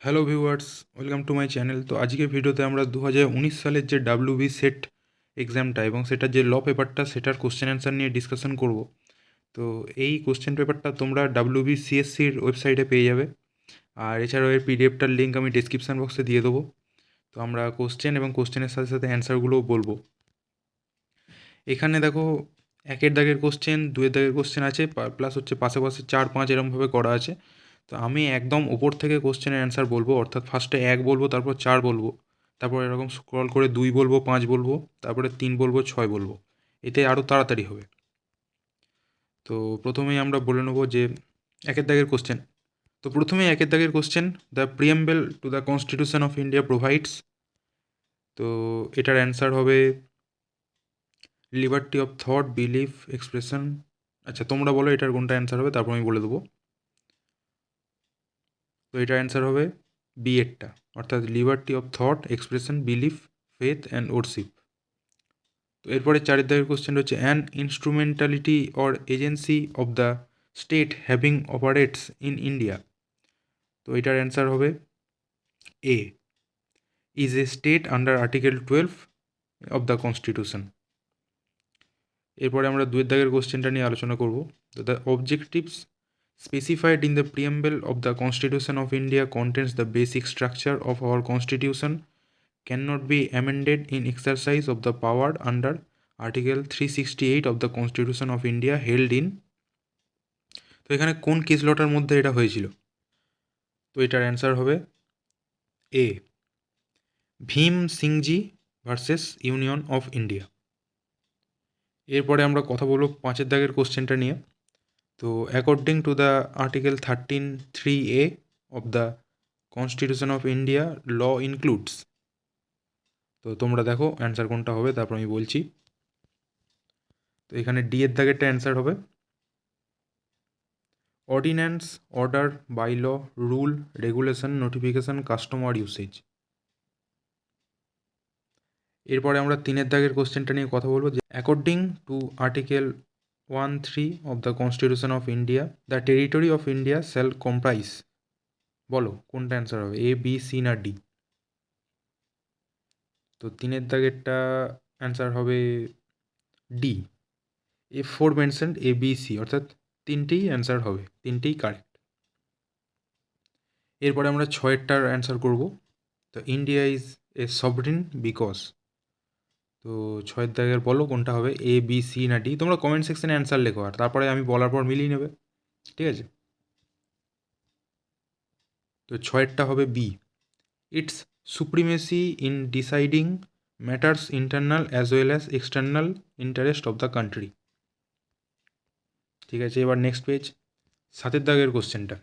Hello viewers, welcome to my channel. তো আজকের ভিডিওতে আমরা 2019 সালের যে ডাব্লিউবি সেট এক্সামটা এবং সেটার যে পেপারটা সেটার কোশ্চেন অ্যান্সার নিয়ে ডিসকাশন করব। তো এই কোশ্চেন পেপারটা তোমরা ডাব্লিউবি সিএসসির ওয়েবসাইটে পেয়ে যাবে, আর এছাড়াও এর পিডিএফটার লিঙ্ক আমি ডিসক্রিপশান বক্সে দিয়ে দেবো। তো আমরা কোশ্চেন এবং কোশ্চেনের সাথে সাথে অ্যান্সারগুলোও বলবো। এখানে দেখো, একের দাগের কোশ্চেন, দুয়ের দাগের কোশ্চেন আছে, প্লাস হচ্ছে পাশে পাশে 4-5 এরমভাবে করা আছে। তো আমি একদম ওপর থেকে কোশ্চেনের অ্যান্সার বলবো, অর্থাৎ ফার্স্টে 1 বলবো, তারপর 4 বলবো, তারপর এরকম স্ক্রল করে 2 বলবো, 5 বলবো, তারপরে 3 বলবো, 6 বলবো। এতে আরও তাড়াতাড়ি হবে। তো প্রথমেই আমরা বলে নেবো যে একের দাগের কোশ্চেন। তো প্রথমেই একের দাগের question, the preamble to the constitution of India provides. তো এটার অ্যান্সার হবে liberty of thought, belief, expression. আচ্ছা, তোমরা বলো এটার কোনটা অ্যান্সার হবে, তারপর আমি বলে দেবো। তো এটার অ্যান্সার হবে বি এরটা, অর্থাৎ liberty of thought, expression, belief, faith and worship. তো এরপরে চারের দাগের কোশ্চেন হচ্ছে an instrumentality or agency of the state having operates in India. তো এটার অ্যান্সার হবে A, is a state under article 12 of the constitution. এরপরে আমরা দুয়ের দাগের কোশ্চেনটা নিয়ে আলোচনা করব। তো the objectives specified in the preamble of the Constitution of India contains the basic structure of our Constitution, cannot be amended in exercise of the power under Article 368 of the Constitution of India held in। তো এখানে কোন case লটার মধ্যে এটা হয়েছিল? তো এটার answer হবে এ, ভীম সিংজি ভার্সেস ইউনিয়ন অফ ইন্ডিয়া। এরপরে আমরা কথা বলবো পাঁচের দাগের কোশ্চেনটা নিয়ে। তো according to the article 13(3)(a of the Constitution of India, law includes। তো তোমরা দেখো অ্যান্সার কোনটা হবে, তারপর আমি বলছি। তো এখানে ডি এর দাগেরটা অ্যান্সার হবে অর্ডিন্যান্স, অর্ডার, বাইল, রুল, রেগুলেশন, নোটিফিকেশন, কাস্টম আর ইউসেজ। এরপরে আমরা তিনের দাগের কোশ্চেনটা নিয়ে কথা বলবো যে according to article 1(3) of the constitution of India, the territory of India shall comprise. বলো কোনটা অ্যান্সার হবে, এ, বি, সি না ডি? তো তিনের দাগেরটা অ্যান্সার হবে ডি, এ ফোর মেনশন এ, বি, সি, অর্থাৎ তিনটেই অ্যান্সার হবে, তিনটেই কারেক্ট। এরপরে আমরা ছয়েরটার অ্যান্সার করব। তো India is a sovereign because. তো ছয়ের দাগের বলো কোনটা হবে, এ, বি, সি না ডি? তোমরা কমেন্ট সেকশনে অ্যান্সার লেখো, আর তারপরে আমি বলার পর মিলিয়ে নেবে, ঠিক আছে? তো ছয়েরটা হবে B, its supremacy in deciding matters internal as well as external interest of the country. ঠিক আছে, এবার নেক্সট পেজ, সাতের দাগের কোশ্চেনটা।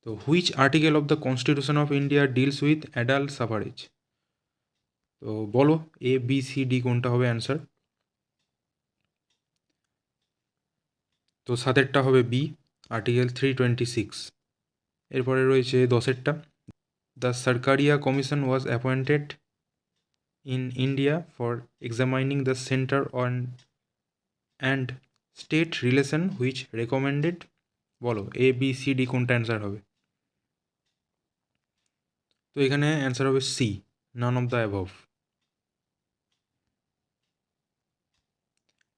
তো which article of the constitution of India deals with adult suffrage? তো বলো এ, বি, সি, ডি কোনটা হবে অ্যান্সার? তো সাতেরটা হবে বি, আর্টিকেল 326। এরপরে রয়েছে দশেরটা, the Sarkaria commission was appointed in India for examining the centre on and state relation which recommended. বলো এ, বি, সি, ডি কোনটা অ্যান্সার হবে? তো এখানে অ্যান্সার হবে C, none of the above.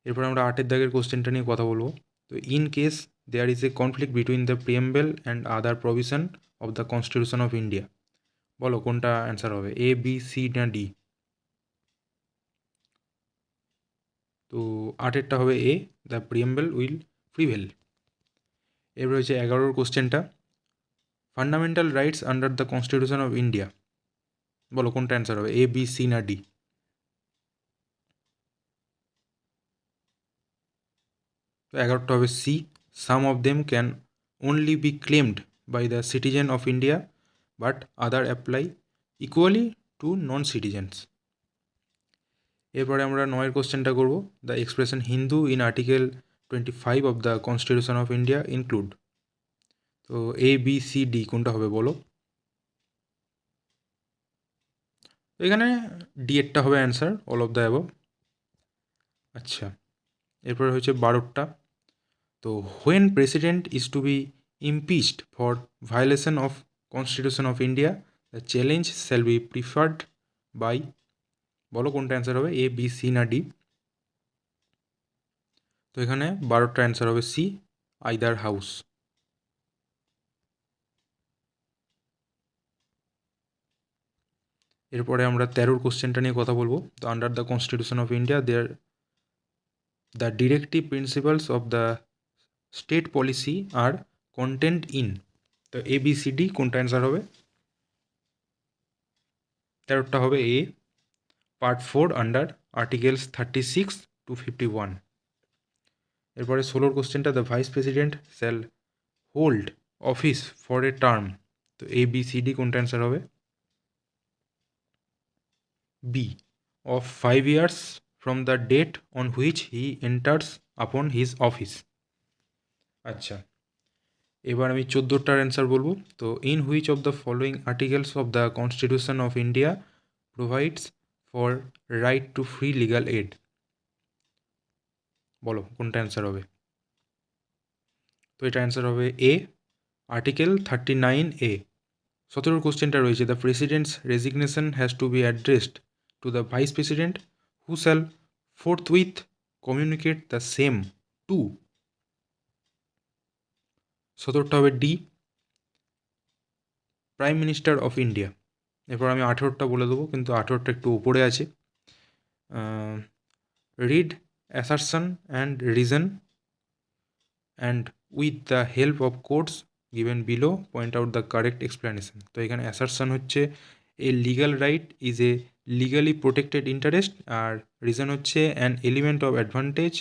এরপর আমরা আটের দাগের কোশ্চেনটা নিয়ে কথা বলবো। তো in case there is a conflict between the preamble and other provision of the constitution of India, বলো কোনটা অ্যান্সার হবে, এ, বি, সি না ডি? তো আটেরটা হবে A, the preamble will prevail. এবার রয়েছে 11 কোশ্চেনটা, fundamental rights under the constitution of India, বলো কোনটা অ্যান্সার হবে, এ, বি, সি না ডি? তো 11টা হবে C, some of them can only be claimed by the citizen of India but other apply equally to non citizens. এরপরে আমরা 9 কোশ্চেনটা করব, the expression Hindu in article 25 of the constitution of India include. তো A, B, C, D কোনটা হবে বলো? তো এখানে ডি এরটা হবে answer, all of the above. আচ্ছা, এরপরে হচ্ছে 12টা, তো when president is to be impeached for violation of constitution of India the challenge shall be preferred by, বলো কোনটা অ্যান্সার হবে, এ বি সি না ডি? তো এখানে 12টা অ্যান্সার হবে সি, আইদার হাউস। এরপরে আমরা 13 কোশ্চেনটা নিয়ে কথা বলবো। তো under the constitution of India there the directive principles of the state policy R content in, তো এ বি সি ডি কোনটা অ্যান্সার হবে? 13টা হবে A, part 4 under articles 36 to 51। এরপরে 16 কোশ্চেনটা, the vice president shall hold office for a term, তো A B C D কোনটা answer হবে? B, of 5 years from the date on which he enters upon his office. আচ্ছা, এবার আমি 14টার answer বলবো। তো in which of the following articles of the constitution of India provides for right two free legal add, বলো কোনটা answer হবে? তো এটা অ্যান্সার হবে এ, আর্টিকেল 39A। 17 কোশ্চেনটা রয়েছে, the president's resignation has to be addressed to the vice president who shall forthwith communicate the same to, 17টা হবে D, prime minister of India. এরপর আমি 18টা বলে দেবো, কিন্তু 18টা একটু উপরে আছে। Read assertion and reason and with the help of codes given below point out the correct explanation. তো এখানে অ্যাসারশন হচ্ছে a legal right is a legally protected interest, আর রিজন হচ্ছে an element of advantage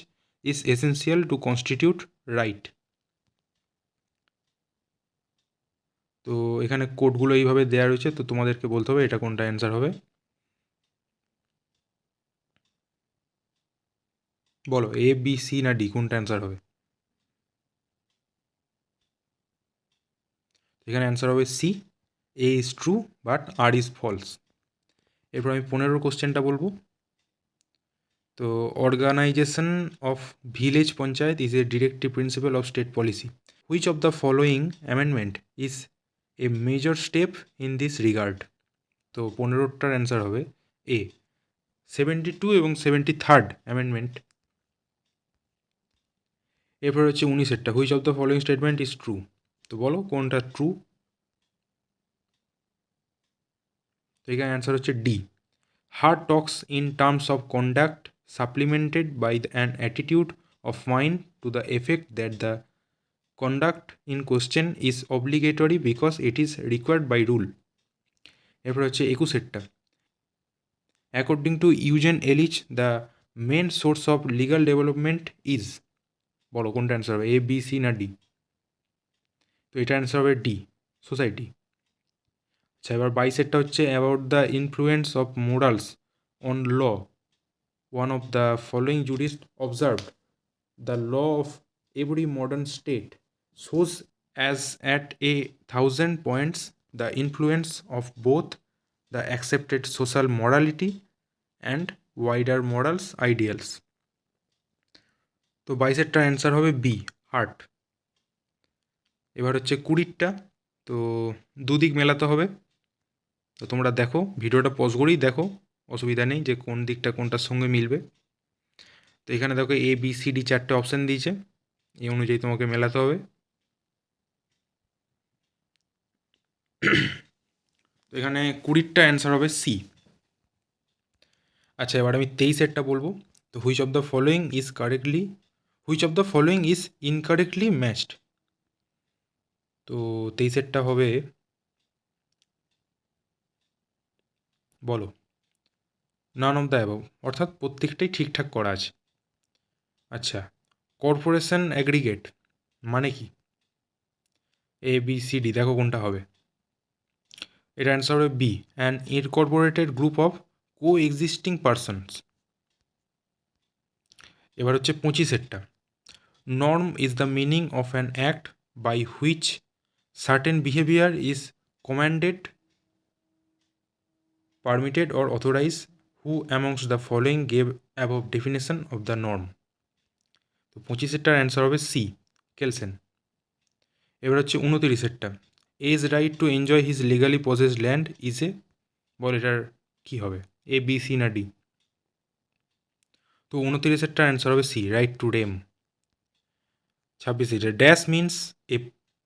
is essential to constitute right. তো এখানে কোডগুলো এইভাবে দেওয়া রয়েছে, তো তোমাদেরকে বলতে হবে এটা কোনটা অ্যান্সার হবে। বলো এ বি সি না ডি কোনটা অ্যান্সার হবে? এখানে অ্যান্সার হবে C, A is true but R is false. এরপর আমি 15 কোশ্চেনটা বলবো। তো organisation of village panchayat is a directive principle of state policy, which of the following amendment is a major step in this regard. তো 15টার answer হবে এ, 72 এবং 73rd amendment. এরপর হচ্ছে 19এরটা, which of the following statement is true, তো বলো কোনটা ট্রু? তো এখানে অ্যান্সার হচ্ছে D, her talks in terms of conduct supplemented by an attitude of mind to the effect that the conduct in question is obligatory because it is required by rule। এরপর হচ্ছে 21এরটা, according to Eugen Ehrlich the main source of legal development is, বলো কোনটা answer হবে, A B C না D? তো এটা answer হবে ডি, সোসাইটি। আচ্ছা, এবার 22এরটা হচ্ছে about the influence of morals on law, one of the following jurist observe the law of every modern state shows as at 1,000 points the influence of both the accepted social morality and wider morals ideals। তো 22এরটার answer হবে B, heart. এবার হচ্ছে 20টা, তো দুদিক মেলাতে হবে। তো তোমরা দেখো, ভিডিওটা পজ করেই দেখো, অসুবিধা নেই যে কোন দিকটা কোনটার সঙ্গে মিলবে। তো এখানে দেখো এ বি সি ডি 4টে অপশান দিয়েছে, এই অনুযায়ী তোমাকে মেলাতে হবে। তো এখানে 20টা অ্যান্সার হবে সি। আচ্ছা, এবার আমি 23এরটা বলবো। তো which of the following is incorrectly matched, তো 23এরটা হবে, বলো নান অফ দ্য অ্যাবভ, অর্থাৎ প্রত্যেকটাই ঠিকঠাক করা আছে। আচ্ছা, কর্পোরেশন অ্যাগ্রিগেট মানে কি, এ বি সি ডি, দেখো কোনটা হবে? এটা অ্যান্সার হবে B, an incorporated group of coexisting persons. এবার হচ্ছে 25এরটা, norm is the meaning of an act by which certain behaviour is commanded, permitted or authorized, who amongst the following gave above definition of the norm। তো 25এরটার answer হবে C, Kelsen. এবার হচ্ছে 29এরটা, A's right to enjoy his legally possessed land is a, বল এটার কী হবে, A B C না ডি? তো 29-এরটা অ্যান্সার হবে C, right to rem. 26, dash means a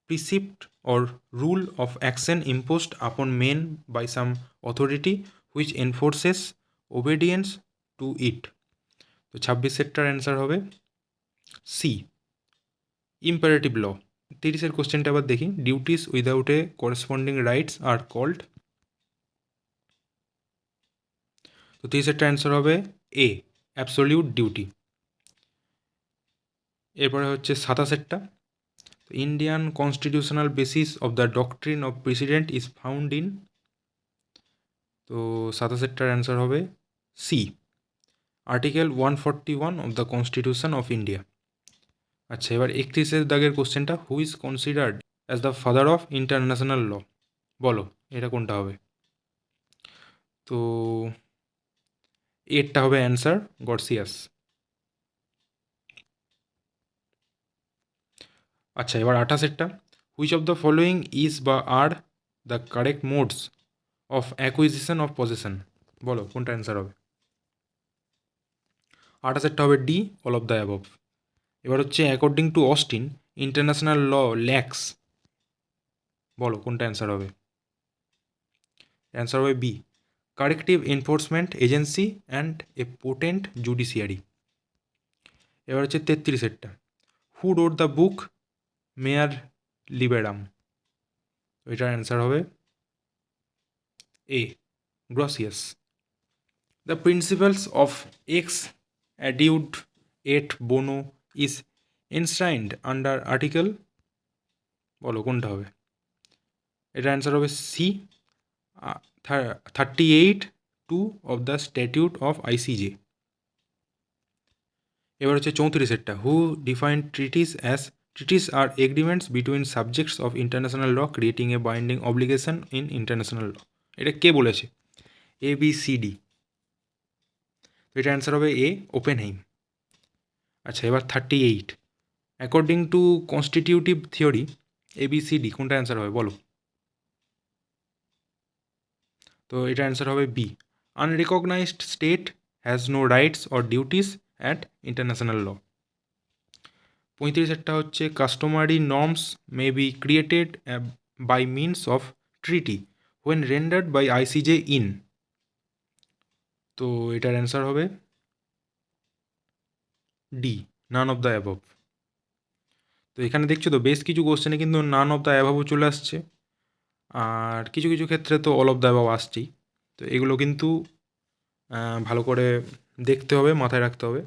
precept or rule of action imposed upon men by some authority which enforces obedience to it. তো 26-এরটার অ্যান্সার হবে সি, ইম্পারেটিভ ল। 30-এর question আবার দেখি, duties without a corresponding rights are called. তো 30-এরটা answer হবে A, absolute duty. এরপরে হচ্ছে 27-এরটা, Indian constitutional basis of the doctrine of precedent is found in. তো 27-এরটার অ্যান্সার হবে C, article 141 of the constitution of India. আচ্ছা, এবার 31-এর দাগের কোশ্চেনটা, who is considered as the father of international law, বলো এটা কোনটা হবে? তো এরটা হবে অ্যান্সার গর্সিয়াস। আচ্ছা, এবার 28-এরটা, which of the following is বা are the correct modes of acquisition of possession, বলো কোনটা অ্যান্সার হবে? 28-এরটা হবে D, all of the above. এবার হচ্ছে according to Austin international law lacks, বলো কোনটা অ্যান্সার হবে? অ্যান্সার হবে B, corrective enforcement agency and a potent judiciary. এবার হচ্ছে 33-এরটা, হু রোড দ্য বুক মেয়ার লিবেরাম, এটার অ্যান্সার হবে A, Grotius. The principles of ex aequo et bono is enshrined under article, বলো কোনটা হবে? এটার অ্যান্সার হবে C, 38(2) of the statute of ICJ. এবার হচ্ছে 34-এরটা, who defined treaties as, treaties are agreements between subjects of international law creating a binding obligation in international law, এটা কে বলেছে? A B C D. তো এটা অ্যান্সার হবে এ, ওপেনহেইম। আচ্ছা, এবার 38, according two constitutive theory A B C D কোনটা answer হবে বলো? তো এটা অ্যান্সার হবে B, unrecognised state has no rights or duties at international law. 35-এরটা হচ্ছে customary norms may be created by means of treaty when rendered by ICJ in. তো এটার অ্যান্সার হবে D, none of the above. তো এখানে দেখছো তো বেশ কিছু কোশ্চেনে কিন্তু নান অফ দ্য অ্যাবভও চলে আসছে, আর কিছু কিছু ক্ষেত্রে তো অল অফ দ্য অ্যাবভ আসছেই। তো এগুলো কিন্তু ভালো করে দেখতে হবে, মাথায় রাখতে হবে।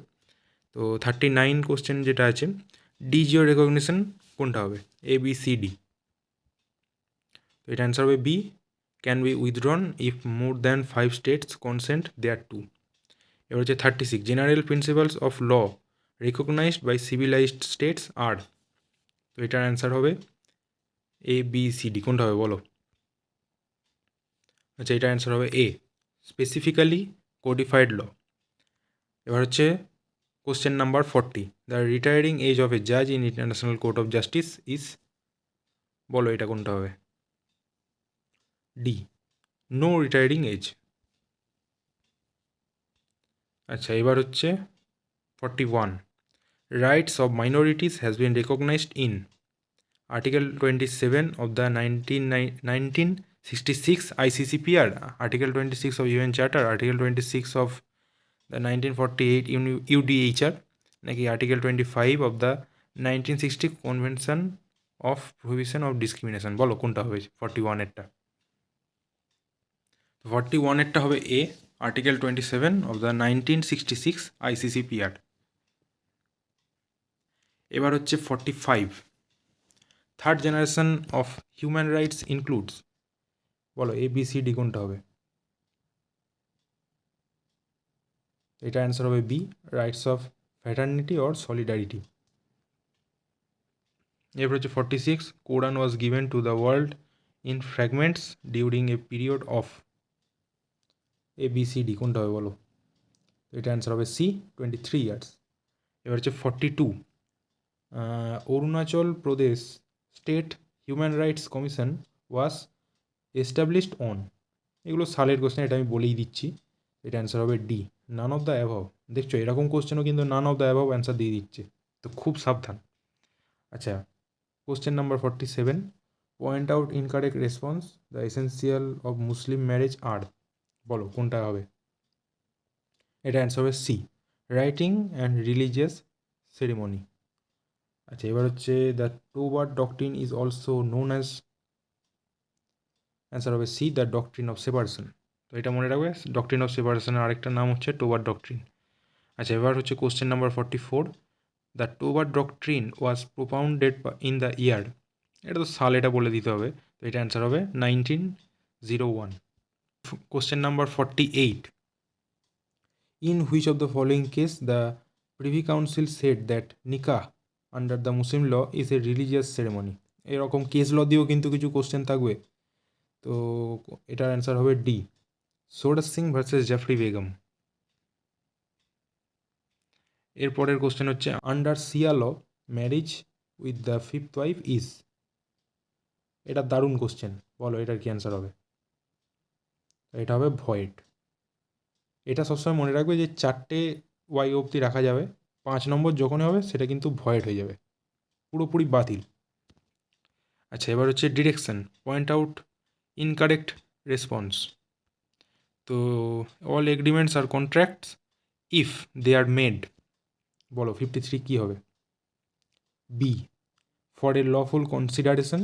তো 39 কোশ্চেন যেটা আছে, ডি জিও রেকগনিশন কোনটা হবে? A B C D. তো এটা অ্যান্সার হবে B, can be withdrawn if more than 5 states consent thereto. এবার হচ্ছে 36, general principles of law recognised by civilised states are. তো এটার অ্যান্সার হবে এ বি সি ডি, কোনটা হবে বলো? আচ্ছা, এটার অ্যান্সার হবে এ, স্পেসিফিক্যালি কোডিফাইড ল। এবার হচ্ছে question number 40, the retiring age of a জাজ in International Court of Justice is, বলো এটা কোনটা হবে? D, no retiring age. আচ্ছা, এবার হচ্ছে 41, rights of minorities has been recognised in article 27 of the 1966 ICCPR, article 26 of UN charter, article 26 of the 1948 UDHR, নাকি article 25 of the 1960 convention of prohibition of discrimination, বলো কোনটা হবে 41-এরটা? 41-এরটা হবে এ, article 27 of the 1966 ICCPR। এবার হচ্ছে 45, third generation of human rights includes, বলো A B C D কোনটা হবে? এটা অ্যান্সার হবে B, rights of fraternity or solidarity. এরপর হচ্ছে 46, Quran was given to the world in fragments during a period of, A B C D কোনটা হবে বলো? এটা অ্যান্সার হবে সি, 23 ইয়ার্স। এবার হচ্ছে 42, Arunachal Pradesh state human rights commission was established on. এগুলো সালের কোশ্চেন, এটা আমি বলেই দিচ্ছি। এটা অ্যান্সার হবে D, none of the above. দেখছো এরকম কোশ্চেনও কিন্তু none of the above answer দিয়ে দিচ্ছে, তো খুব সাবধান। আচ্ছা, question number 47, point out incorrect response, the essential of Muslim marriage are. বলো কোনটা হবে? এটা অ্যান্সার হবে C, writing and religious ceremony. আচ্ছা, এবার হচ্ছে the tobard doctrine is also known as, answer হবে C, the doctrine of separation. তো এটা মনে রাখবে, ডকট্রিন অফ সেপারেশনের আরেকটা নাম হচ্ছে টোবার্ড ডকট্রিন। আচ্ছা, এবার হচ্ছে question number 44, the tobard doctrine was propounded in the year. এটা তো সাল, এটা বলে দিতে হবে, তো এটা অ্যান্সার হবে 1901। Question number 48, in which of the following case the privy council said that nikah under the Muslim law is a religious ceremony. এরকম কেস ল দিয়েও কিন্তু কিছু কোশ্চেন থাকবে, তো এটার অ্যান্সার হবে ডি, সোরস সিং ভার্সেস জাফরি বেগম। এরপরের কোশ্চেন হচ্ছে, under Shia law marriage with the fifth wife is. এটা দারুণ কোশ্চেন, বলো এটার কি অ্যান্সার হবে? এটা হবে ভয়েড। এটা সবসময় মনে রাখবে যে 4টে ওয়াই অবধি রাখা যাবে, 5 নম্বর যখনই হবে সেটা কিন্তু ভয়েড হয়ে যাবে, পুরোপুরি বাতিল। আচ্ছা, এবার হচ্ছে direction, point out incorrect response. তো all agreements are contracts if they are made. বলো 53 কী হবে? B, for a lawful consideration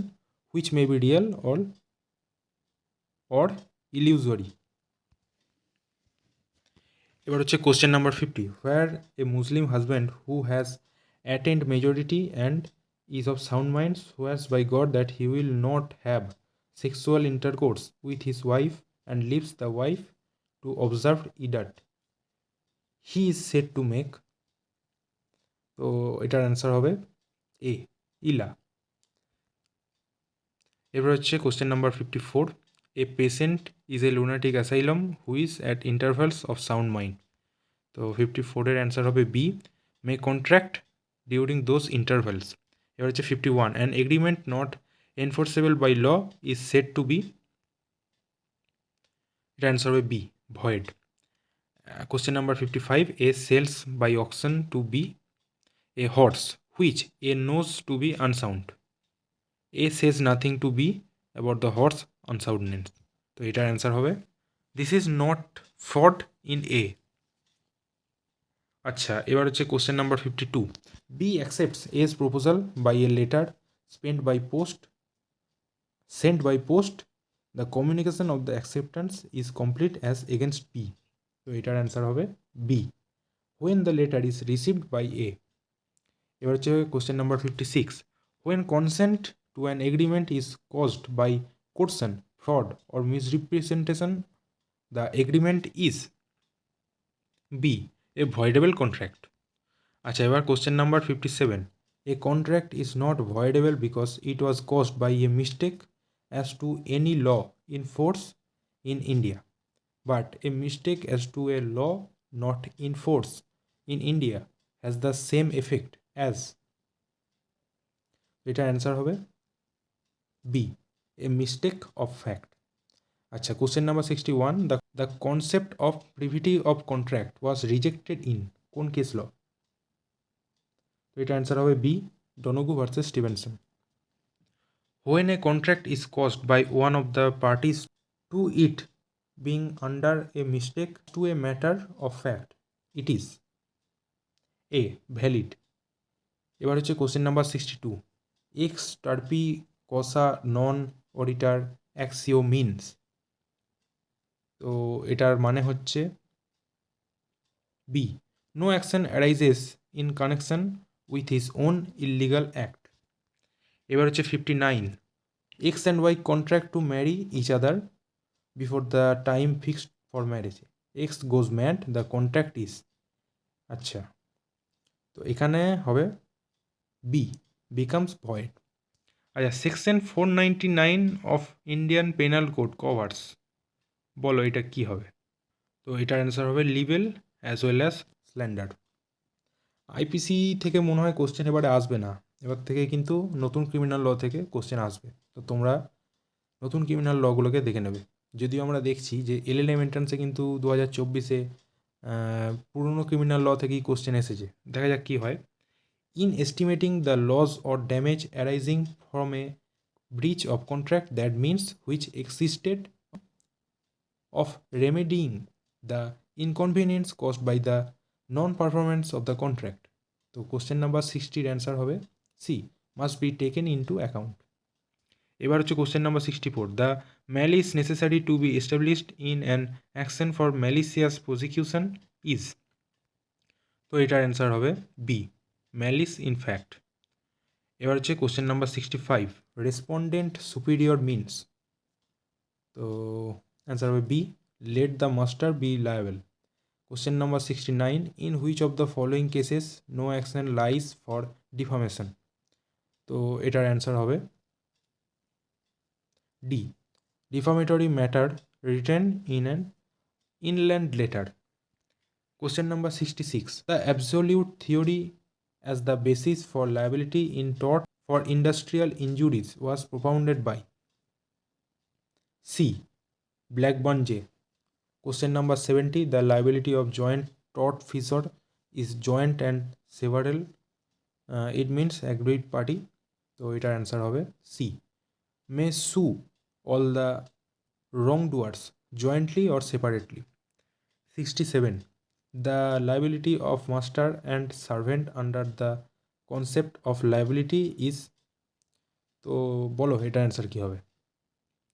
which may be real or illusory. এবার হচ্ছে question number 50, where a Muslim husband who has attained majority and is of sound mind swears by God that he will not have sexual intercourse with his wife and leaves the wife to observe idat, he is said to make। তো এটার answer হবে এ, ইলা। এবার হচ্ছে question number 54, a patient is a lunatic asylum who is at intervals of sound mind. তো 54-এর answer হবে B, may contract during those intervals. এবার হচ্ছে 51, an agreement not enforceable by law is said to be. এটা answer হবে B, void. Question number 55, A sells by auction to B a horse which A knows to be unsound. A says nothing to be about the horse unsoundness. তো এটার answer হবে this is not fault in A. আচ্ছা, এবার হচ্ছে question number 52, B accepts A's proposal by a letter sent by post, the communication of the acceptance is complete as against B. তো এটার answer হবে B, when the letter is received by A. এবার হচ্ছে question number 56, when consent to an agreement is caused by coercion, fraud or misrepresentation, the agreement is B, a voidable contract. আচ্ছা, এবার question number 57, a contract is not voidable because it was caused by a mistake as to any law in force in India, but a mistake as to a law not in force in India has the same effect as. এটার answer হবে B, a mistake of fact. আচ্ছা, question number 61, the concept of privity of contract was rejected in কোন case law? তো এটা answer হবে B, Donoghue versus Stevenson. When a contract is caused by one of the parties to it being under a mistake to a matter of fact, it is a valid. এবার হচ্ছে question number 62, ex turpi causa non oritur actio means. তো এটার মানে হচ্ছে B, no action arises in connection with his own illegal act. এবার হচ্ছে 59, X and Y contract to marry each other before the time fixed for marriage, X goes mad, the contract is. আচ্ছা, তো এখানে হবে B, becomes void. আচ্ছা, section 499 অফ Indian penal code covers. বলো এটা কি হবে? তো এটার অ্যান্সার হবে libel as well as slander. IPC থেকে মনে হয় কোশ্চেন এবারে আসবে না, এবার থেকে কিন্তু নতুন ক্রিমিনাল ল থেকে কোশ্চেন আসবে, তো তোমরা নতুন ক্রিমিনাল লগুলোকে দেখে নেবে। যদিও আমরা দেখছি যে এলএলএম এন্ট্রান্সে কিন্তু 2024-এ পুরনো ক্রিমিনাল ল থেকেই কোশ্চেন এসেছে। দেখা যাক কী হয়। In estimating the loss or damage arising from a breach of contract, that means which existed of remedying the inconvenience caused by the non-performance of the contract. তো কোশ্চেন নাম্বার 60-র answer হবে C, must be taken into account. এবার হচ্ছে question number 64, the malice necessary to be established in an action for malicious prosecution is. তো এটার answer হবে B, malice in fact. এবার হচ্ছে question number 65, respondeat superior means. তো answer হবে B, let the master be liable. Question number 69, in which of the following cases no action lies for defamation. তো এটার answer হবে D, defamatory matter written in an inland letter. Question number 66, the absolute theory as the basis for liability in tort for industrial injuries was propounded by C, Blackburn J. Question number 70, the liability of joint tortfeasor is joint and several, it means aggrieved party. So এটার answer হবে C, may sue all the wrongdoers jointly or separately. 67, the liability of master and servant under the concept of liability is, তো বলো এটার answer কী হবে।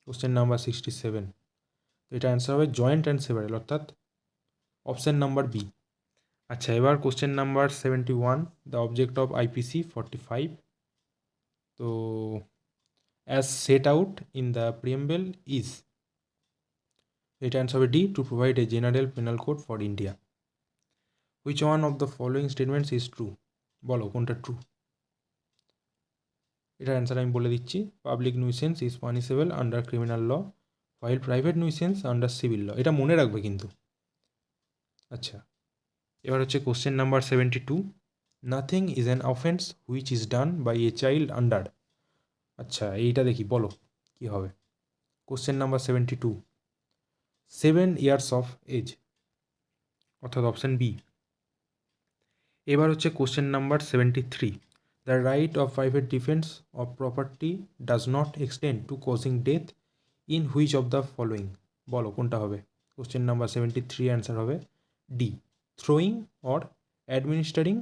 Question number 67, তো এটা answer হবে joint and several, অর্থাৎ অপশান নাম্বার বি। আচ্ছা, এবার question number 71, the object of IPC 45, তো as set out in the preamble is, এটা অ্যান্সার হবে D, to provide a general penal code for India. Which one of the following statements is true, বলো কোনটা true. এটার answer আমি বলে দিচ্ছি, public nuisance is punishable under criminal law while private nuisance under civil ল। এটা মনে রাখবে কিন্তু। আচ্ছা, এবার হচ্ছে question number 72, nothing is an offence which is done by a child under. আচ্ছা, এইটা দেখি বলো কী হবে। Question number 72, 7 years of age, অর্থাৎ অপশান বি। এবার হচ্ছে question number 73, the right of private defence of property does not extend to causing death in which of the following, বলো কোনটা হবে। কোশ্চেন নাম্বার 73 অ্যান্সার হবে D, throwing or administering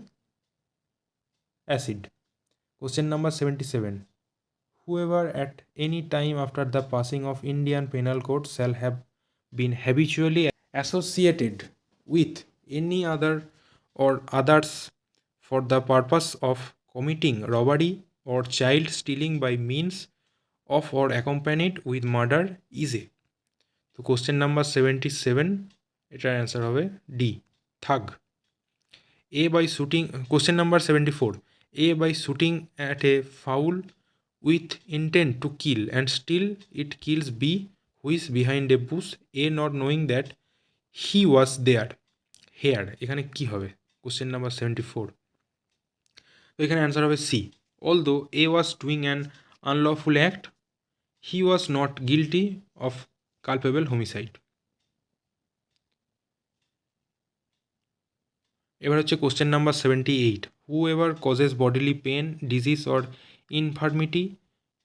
acid. Question number 77, whoever at any time after the passing of Indian Penal Code shall have been habitually associated with any other or others for the purpose of committing robbery or child stealing by means of or accompanied with murder is a, তো question number 77, এটার answer হবে D, thug. A by shooting, question number 74, A by shooting at a fowl with intent to kill and still it kills B who is behind a bush, A not knowing that he was there. Here এখানে কি হবে question number 74, তো এখানে answer হবে C, although A was doing an unlawful act he was not guilty of culpable homicide. এবার হচ্ছে question number 78, whoever causes bodily pain, disease or infirmity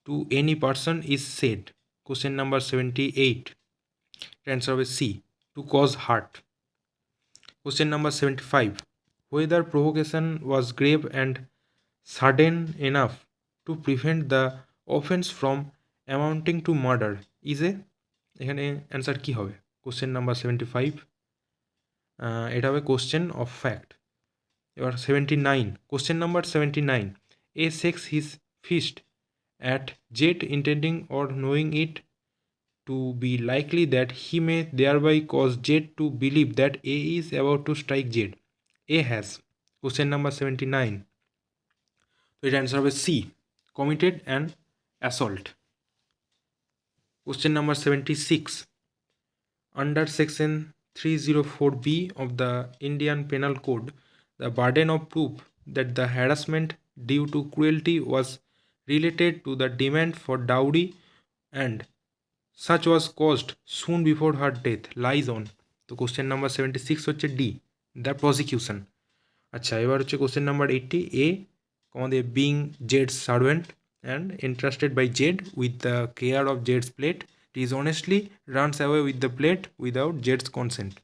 to any person is said, question number 78, answer হবে C, to cause hurt. Question number 75, whether provocation was grave and sudden enough to prevent the offense from amounting to murder is a, এখানে answer কী হবে question number 75, এটা হবে question of fact. এবার 79, question number 79, A shakes his fist at Jet intending or knowing it to be likely that he may thereby cause Jet to believe that A is about to strike Jet. A has, question number 79, so it answer হবে C, committed an assault. Question number 76, under section 304B of the Indian Penal Code, the burden of proof that the harassment due to cruelty was related to the demand for dowry and such was caused soon before her death lies on. তো question number 76 হচ্ছে D, the prosecution. আচ্ছা, এবার হচ্ছে question number 80, এ আমাদের being জেডস servant and entrusted by Z with the care of জেডস plate ডিসঅনেস্টলি runs away with the plate without জেডস consent.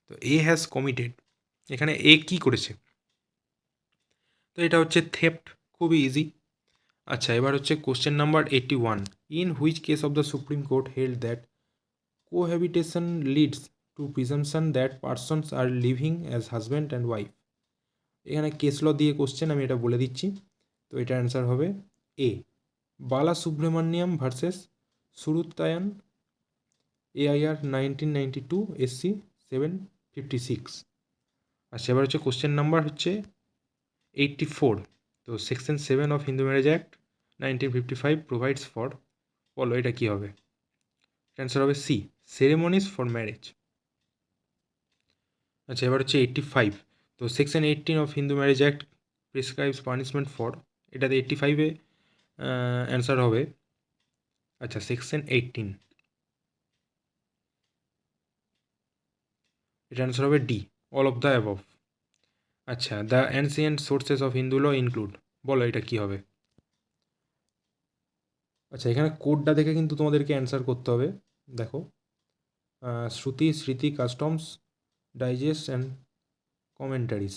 তো এ has committed, এখানে এ কী করেছে? তো এটা হচ্ছে থেফট, খুবই ইজি। আচ্ছা, এবার হচ্ছে question number 81, in which case of the Supreme Court held that cohabitation leads to presumption that persons are living as husband and wife. এখানে কেস ল দিয়ে কোশ্চেন, আমি এটা বলে দিচ্ছি। তো এটার অ্যান্সার হবে এ, বালা সুব্রমণ্যম ভার্সেস সুরুত্তায়ান, AIR 1992 SC 756। আচ্ছা, এবার হচ্ছে কোশ্চেন নাম্বার হচ্ছে 84, তো section 7 of Hindu marriage act 1955 provides for, বলো এটা কী হবে? অ্যান্সার হবে সি, সেরেমনিজ ফর ম্যারেজ। আচ্ছা, এবার হচ্ছে 85, তো section 18 of Hindu marriage act prescribes punishment for, এটাতে 85-এ অ্যান্সার হবে, আচ্ছা সেকশন 18, এটা অ্যান্সার হবে D, all of the above. আচ্ছা, the ancient sources of Hindu law include, বলো এটা কী হবে? আচ্ছা, এখানে কোডটা দেখে কিন্তু তোমাদেরকে অ্যান্সার করতে হবে। দেখো, শ্রুতি, স্মৃতি, কাস্টমস, ডাইজেস্ট অ্যান্ড কমেন্টারিজ।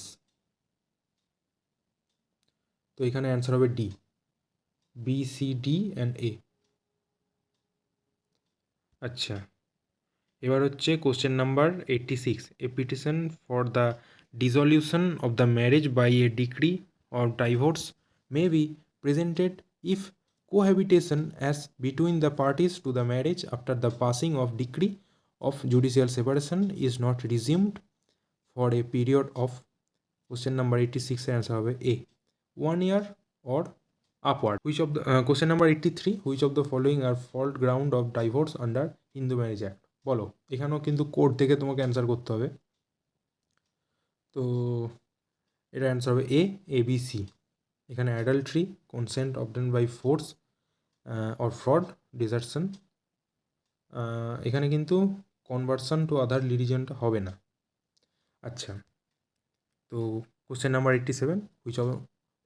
তো এখানে অ্যান্সার হবে D, B, C, D and A. আচ্ছা, এবার হচ্ছে question number 86, a petition for the dissolution of the marriage by a decree or divorce may be presented if cohabitation as between the parties to the marriage after the passing of decree of judicial separation is not resumed for a period of, question number 86 এর answer হবে A, 1 year or upward. Which of the question number 83, which of the following are fault ground of divorce under Hindu Marriage Act? বলো, এখানেও কিন্তু code থেকে তোমাকে answer করতে হবে। তো এটা অ্যান্সার হবে এ, ABC। এখানে adultery, consent obtained by force or fraud, desertion. এখানে কিন্তু কনভার্সন টু আদার রিলিজনটা হবে না। আচ্ছা, তো question number 87,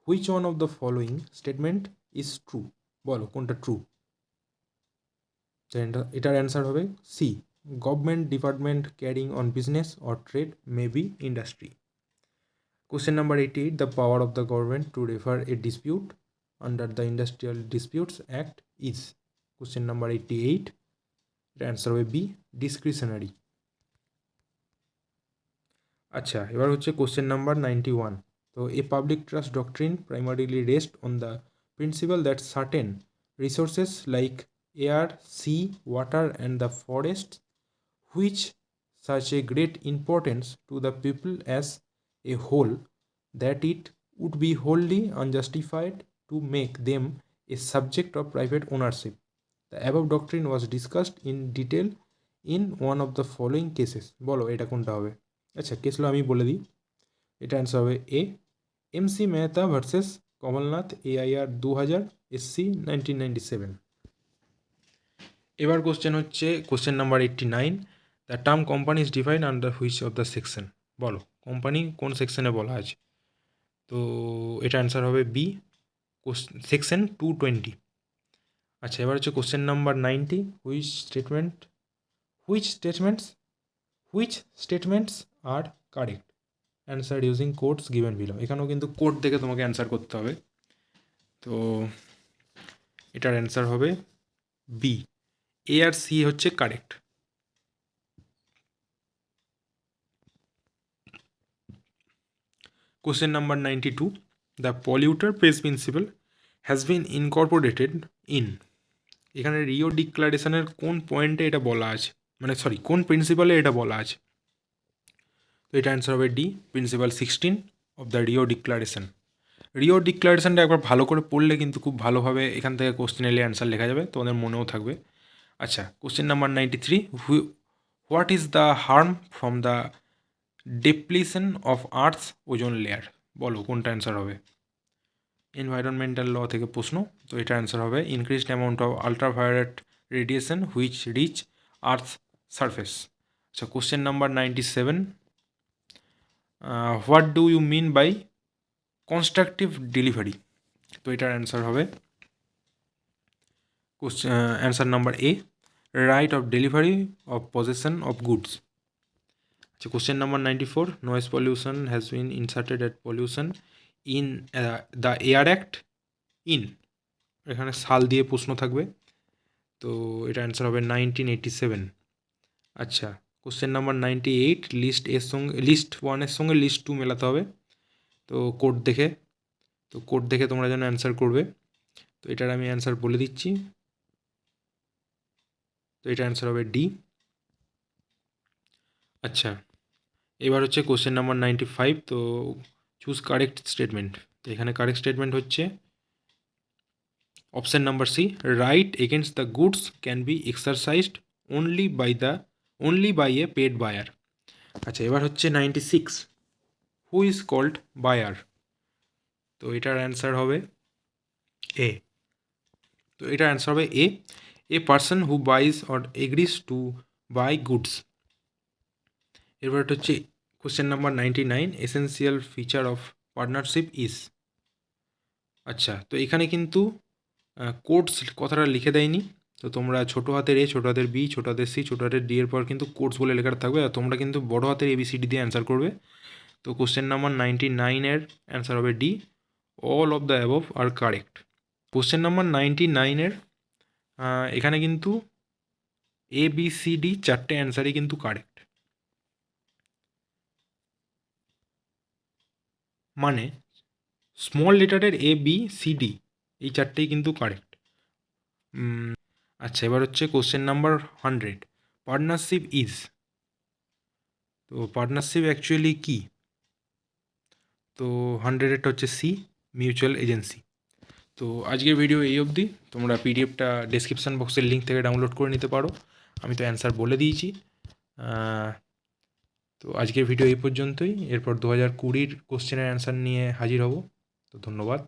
which one of the following statement is true, বলো কোনটা ট্রু? এটার অ্যান্সার হবে C, government department carrying on business or trade may be industry. Question number 88, the power of the government to refer a dispute under the industrial disputes act is, question number 88, এটার answer হবে B, discretionary. আচ্ছা, এবার হচ্ছে question number 91, তো a public trust doctrine primarily rest on the principle that certain resources like air, sea, water and the forest which such a great importance to the people as a whole that it would be wholly unjustified to make them a subject of private ownership. The above doctrine was discussed in detail in one of the following cases. বলো এটা কোনটা হবে? আচ্ছা, কেসগুলো আমি বলে দিই। এটা অ্যান্সার হবে এ, MC Mehta versus Kamal Nath, AIR 2000 SC 1997। এবার কোশ্চেন হচ্ছে question number 89, the term company is defined under which of the section, বলো কোম্পানি কোন সেকশনে বলা আছে? তো এটা অ্যান্সার হবে বি, সেকশন 220। আচ্ছা, এবার হচ্ছে question number 90, which statements are correct, answer using codes given below. এখানেও কিন্তু কোড দেখে তোমাকে অ্যান্সার করতে হবে। তো এটার অ্যান্সার হবে বি, এ আর সি হচ্ছে correct. Question number 92, the polluter pays principle has been incorporated in, এখানে রিও ডিক্লারেশনের কোন পয়েন্টে এটা বলা আছে, মানে সরি কোন প্রিন্সিপালে এটা বলা আছে? তো এটা অ্যান্সার হবে D, principle 16 of the Rio declaration. Rio ডিক্লারেশনটা একবার ভালো করে পড়লে কিন্তু খুব ভালোভাবে এখান থেকে কোশ্চেন এলে অ্যান্সার লেখা যাবে, তোমাদের মনেও থাকবে। আচ্ছা, question number 93, what is the harm from the depletion of Earth's ozone layer, বলো কোনটা অ্যান্সার হবে? এনভায়রনমেন্টাল ল থেকে প্রশ্ন। তো এটা অ্যান্সার হবে increased amount of ultraviolet radiation which reach Earth's surface. So question number 97. What do you mean by constructive delivery? তো এটার অ্যান্সার হবে answer number A, right of delivery of possession of goods. আচ্ছা, question number 94, noise pollution has been inserted at pollution in the air act in, এখানে সাল দিয়ে প্রশ্ন থাকবে, তো এটা অ্যান্সার হবে 1987। আচ্ছা, কোশ্চেন নাম্বার 98, লিস্ট 1-এর সঙ্গে লিস্ট 2 মেলাতে হবে, তো কোড দেখে তোমরা যেন অ্যান্সার করবে। তো এটার আমি অ্যান্সার বলে দিচ্ছি, তো এটা অ্যান্সার হবে ডি। আচ্ছা, এবার হচ্ছে কোশ্চেন নাম্বার 95, তো চুজ কারেক্ট স্টেটমেন্ট। তো এখানে কারেক্ট স্টেটমেন্ট হচ্ছে option number C, right against the goods can be exercised only by a paid buyer। আচ্ছা, এবার হচ্ছে 96, হু ইজ কল্ড বায়ার। তো এটার অ্যান্সার হবে এ। তো এটার অ্যান্সার হবে a person who buys or agrees to buy goods. এবার হচ্ছে question number 99, essential feature of partnership is. আচ্ছা, তো এখানে কিন্তু কোডস কথাটা লিখে দেয়নি, তো তোমরা ছোটো হাতের এ, ছোটো হাতের বি, ছোটো হাতের সি, ছোটো হাতের ডি এর পর কিন্তু কোডস বলে লেখা থাকবে, আর তোমরা কিন্তু বড় হাতের ABCD দিয়ে অ্যান্সার করবে। তো কোশ্চেন নাম্বার 99-এর অ্যান্সার হবে D, all of the above are correct. Question number 99-এর এখানে কিন্তু ABCD 4টে অ্যান্সারই কিন্তু কারেক্ট, মানে স্মল লেটারের ABCD এই 4টেই কিন্তু কারেক্ট। আচ্ছা, এবার হচ্ছে কোশ্চেন নাম্বার 100, পার্টনারশিপ ইজ। তো পার্টনারশিপ অ্যাকচুয়ালি কী? তো 100-এরটা হচ্ছে সি, মিউচুয়াল এজেন্সি। তো আজকের ভিডিও এই অবধি, তোমরা পিডিএফটা ডেসক্রিপশান বক্সের লিঙ্ক থেকে ডাউনলোড করে নিতে পারো, আমি তো অ্যান্সার বলে দিয়েছি। তো আজকের ভিডিও এই পর্যন্তই, এরপর 2020-র কোশ্চেনের অ্যান্সার নিয়ে হাজির হব। তো ধন্যবাদ।